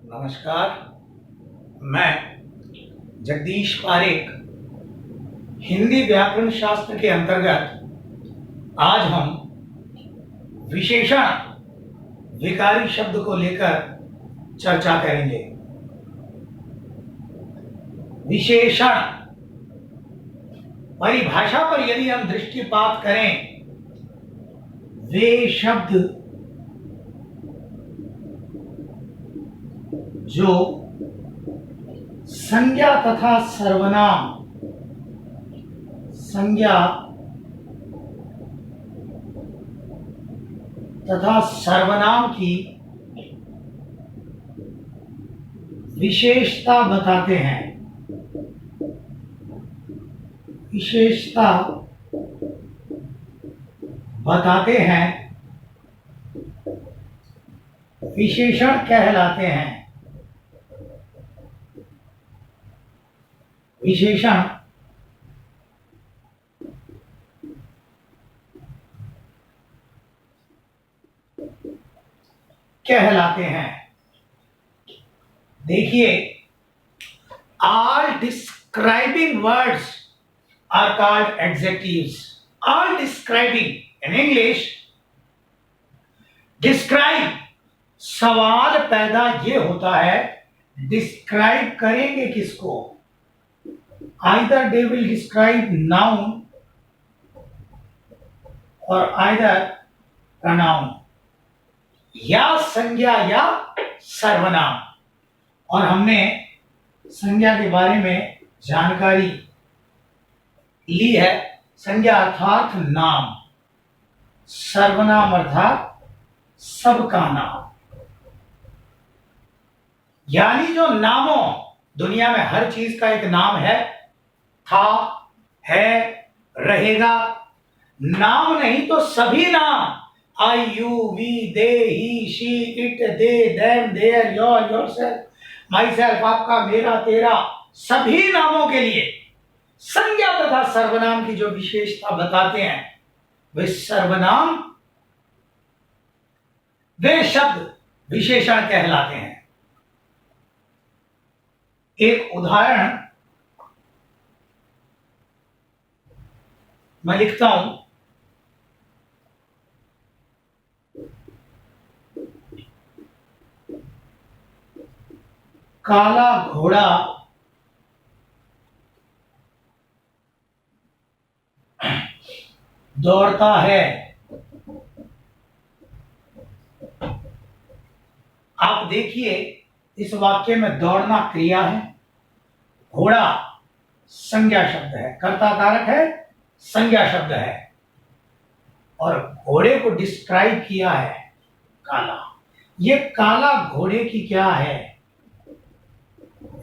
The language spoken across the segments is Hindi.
नमस्कार। मैं जगदीश पारेख हिंदी व्याकरण शास्त्र के अंतर्गत आज हम विशेषण विकारी शब्द को लेकर चर्चा करेंगे। विशेषण परिभाषा पर यदि हम दृष्टिपात करें, वे शब्द जो संज्ञा तथा सर्वनाम की विशेषता बताते हैं। विशेषण कहलाते हैं। विशेषण कहलाते हैं। देखिए, all describing words are called adjectives. All describing in English, describe सवाल पैदा ये होता है, डिस्क्राइब करेंगे किसको? Either they will describe noun or either pronoun, या संज्ञा या सर्वनाम। और हमने संज्ञा के बारे में जानकारी ली है। संज्ञा अर्थात नाम, सर्वनाम अर्थात सबका नाम। यानी जो नामों, दुनिया में हर चीज का एक नाम है, था, है, रहेगा। नाम नहीं तो सभी नाम, I, you, we, they, he, she, it, they, them, their, your, yourself, myself, आपका, मेरा, तेरा, सभी नामों के लिए संज्ञा तथा सर्वनाम की जो विशेषता बताते हैं, वे सर्वनाम, वे शब्द विशेषण कहलाते हैं। एक उदाहरण मैं लिखता हूं। काला घोड़ा दौड़ता है। आप देखिए, इस वाक्य में दौड़ना क्रिया है, घोड़ा संज्ञा शब्द है, कर्ता कारक है, संज्ञा शब्द है, और घोड़े को डिस्क्राइब किया है काला। ये काला घोड़े की क्या है?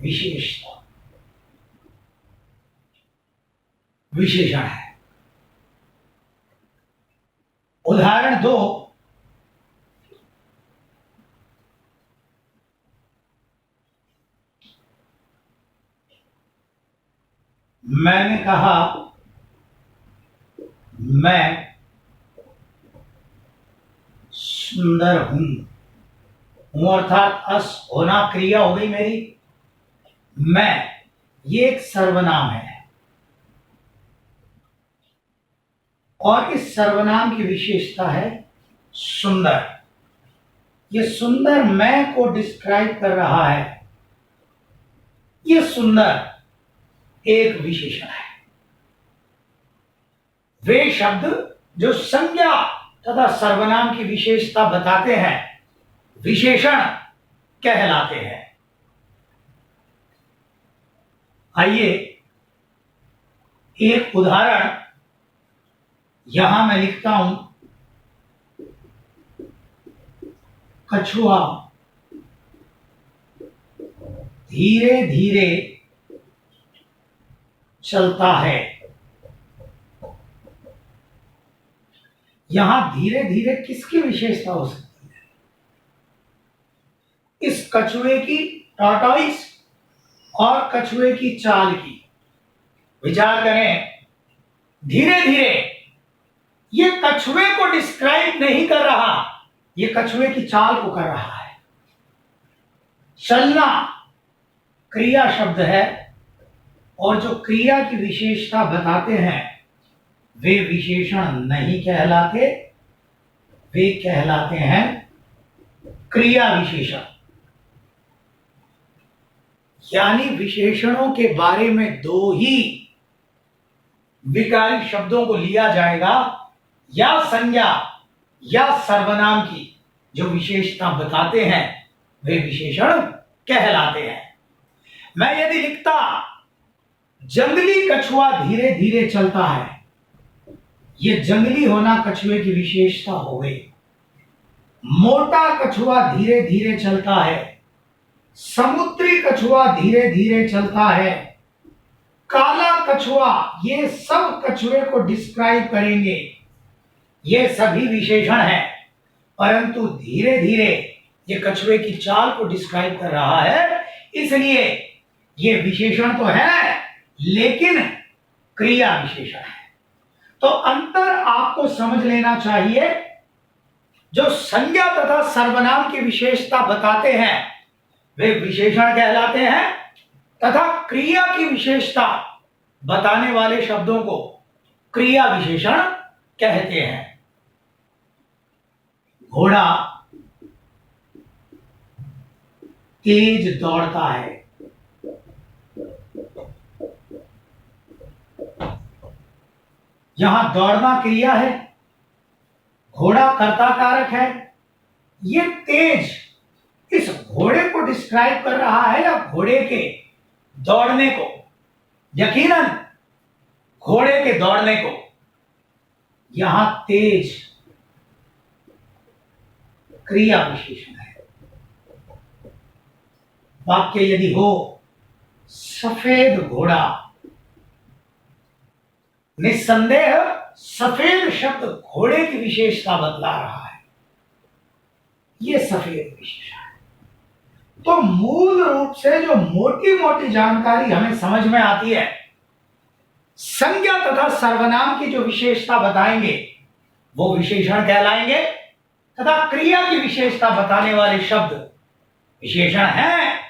विशेषता, विशेषण है। उदाहरण 2, मैंने कहा मैं सुंदर हूं अर्थात अस होना क्रिया हो गई मेरी। मैं, ये एक सर्वनाम है, और इस सर्वनाम की विशेषता है सुंदर। ये सुंदर मैं को डिस्क्राइब कर रहा है। ये सुंदर एक विशेषण है। वे शब्द जो संज्ञा तथा सर्वनाम की विशेषता बताते हैं, विशेषण कहलाते हैं। आइए एक उदाहरण यहां मैं लिखता हूं। कछुआ धीरे धीरे चलता है। यहां धीरे धीरे किसकी विशेषता हो सकती है? इस कछुए की, टॉर्टोइस, और कछुए की चाल की विचार करें। धीरे धीरे, ये कछुए को डिस्क्राइब नहीं कर रहा, ये कछुए की चाल को कर रहा है। चलना क्रिया शब्द है, और जो क्रिया की विशेषता बताते हैं वे विशेषण नहीं कहलाते, वे कहलाते हैं क्रिया विशेषण। यानी विशेषणों के बारे में दो ही विकारी शब्दों को लिया जाएगा, या संज्ञा या सर्वनाम की जो विशेषता बताते हैं वे विशेषण कहलाते हैं। मैं यदि लिखता जंगली कछुआ धीरे धीरे चलता है, यह जंगली होना कछुए की विशेषता हो गई। मोटा कछुआ धीरे धीरे चलता है, समुद्री कछुआ धीरे धीरे चलता है, काला कछुआ, ये सब कछुए को डिस्क्राइब करेंगे, ये सभी विशेषण हैं। परंतु धीरे धीरे ये कछुए की चाल को डिस्क्राइब कर रहा है, इसलिए ये विशेषण तो है लेकिन क्रिया विशेषण है। तो अंतर आपको समझ लेना चाहिए। जो संज्ञा तथा सर्वनाम की विशेषता बताते हैं वे विशेषण कहलाते हैं, तथा क्रिया की विशेषता बताने वाले शब्दों को क्रिया विशेषण कहते हैं। घोड़ा तेज दौड़ता है, यहां दौड़ना क्रिया है, घोड़ा कर्ता कारक है। ये तेज इस घोड़े को डिस्क्राइब कर रहा है या घोड़े के दौड़ने को? यकीनन घोड़े के दौड़ने को। यहां तेज क्रिया विशेषण है। वाक्य यदि हो सफेद घोड़ा, निस्संदेह सफेद शब्द घोड़े की विशेषता बतला रहा है, यह सफेद विशेषण है। तो मूल रूप से जो मोटी मोटी जानकारी हमें समझ में आती है, संज्ञा तथा सर्वनाम की जो विशेषता बताएंगे वो विशेषण कहलाएंगे, तथा क्रिया की विशेषता बताने वाले शब्द विशेषण हैं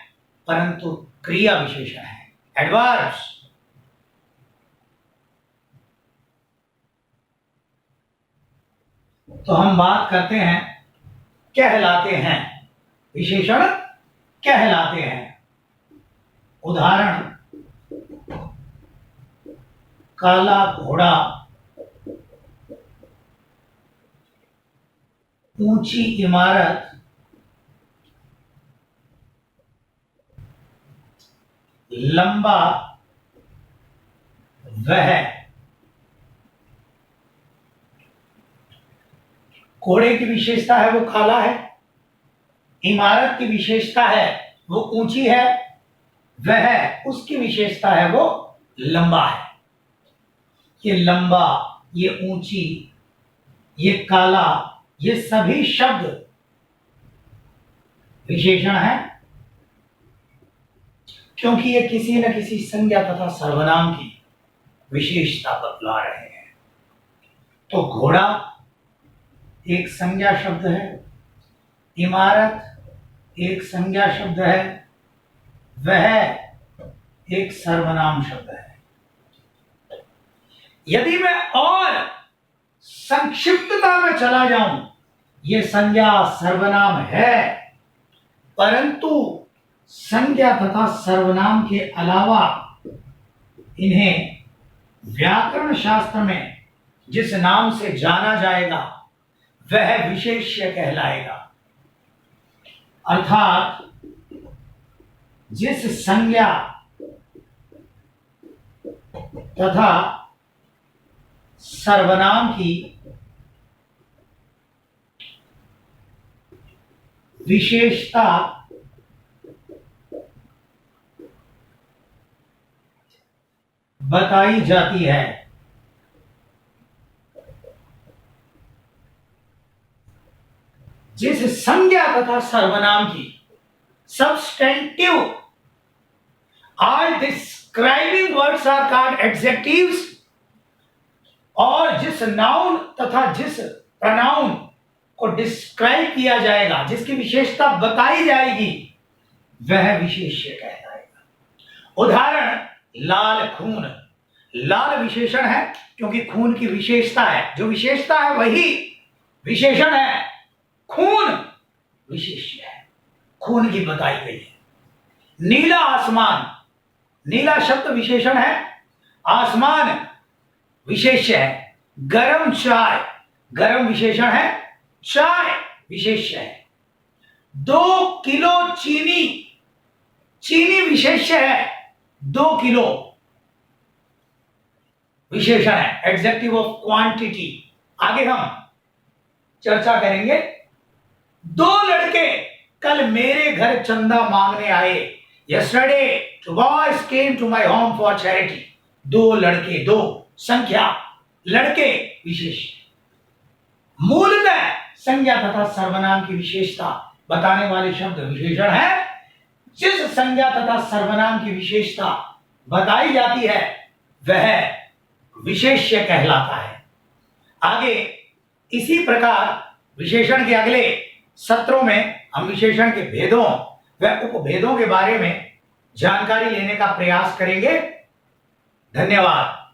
परंतु क्रिया विशेषण है, एडवर्ब्स। तो हम बात करते हैं कहलाते हैं, विशेषण कहलाते हैं। उदाहरण, काला घोड़ा, ऊंची इमारत, लंबा वह। घोड़े की विशेषता है वो काला है, इमारत की विशेषता है वो ऊंची है, वह उसकी विशेषता है वो लंबा है। ये लंबा, ये ऊंची, ये काला, ये सभी शब्द विशेषण है, क्योंकि ये किसी न किसी संज्ञा तथा सर्वनाम की विशेषता बतला रहे हैं। तो घोड़ा एक संज्ञा शब्द है, इमारत एक संज्ञा शब्द है, वह एक सर्वनाम शब्द है। यदि मैं और संक्षिप्तता में चला जाऊं, ये संज्ञा सर्वनाम है, परंतु संज्ञा तथा सर्वनाम के अलावा इन्हें व्याकरण शास्त्र में जिस नाम से जाना जाएगा वह विशेष्य कहलाएगा। अर्थात जिस संज्ञा तथा सर्वनाम की विशेषता बताई जाती है, जिस संज्ञा तथा सर्वनाम की सब्सटेंटिव और describing words are called adjectives, और जिस नाउन तथा जिस प्रोनाउन को डिस्क्राइब किया जाएगा, जिसकी विशेषता बताई जाएगी, वह विशेष्य कहलाएगा। उदाहरण, लाल खून। लाल विशेषण है क्योंकि खून की विशेषता है, जो विशेषता है वही विशेषण है। खून विशेष्य है, खून की बताई गई है। नीला आसमान, नीला शब्द विशेषण है, आसमान विशेष्य है। गरम चाय, गरम विशेषण है, चाय विशेष्य है। 2 किलो चीनी, चीनी विशेष्य है, 2 किलो विशेषण है, एडजेक्टिव ऑफ क्वांटिटी। आगे हम चर्चा करेंगे। 2 लड़के कल मेरे घर चंदा मांगने आए। Yesterday 2 boys came to my home for charity. 2 लड़के, 2 संख्या, लड़के विशेष। मूलतः संज्ञा तथा सर्वनाम की विशेषता बताने वाले शब्द विशेषण है। जिस संज्ञा तथा सर्वनाम की विशेषता बताई जाती है वह विशेष्य कहलाता है। आगे इसी प्रकार विशेषण के अगले सत्रों में हम विशेषण के भेदों व उपभेदों के बारे में जानकारी लेने का प्रयास करेंगे। धन्यवाद।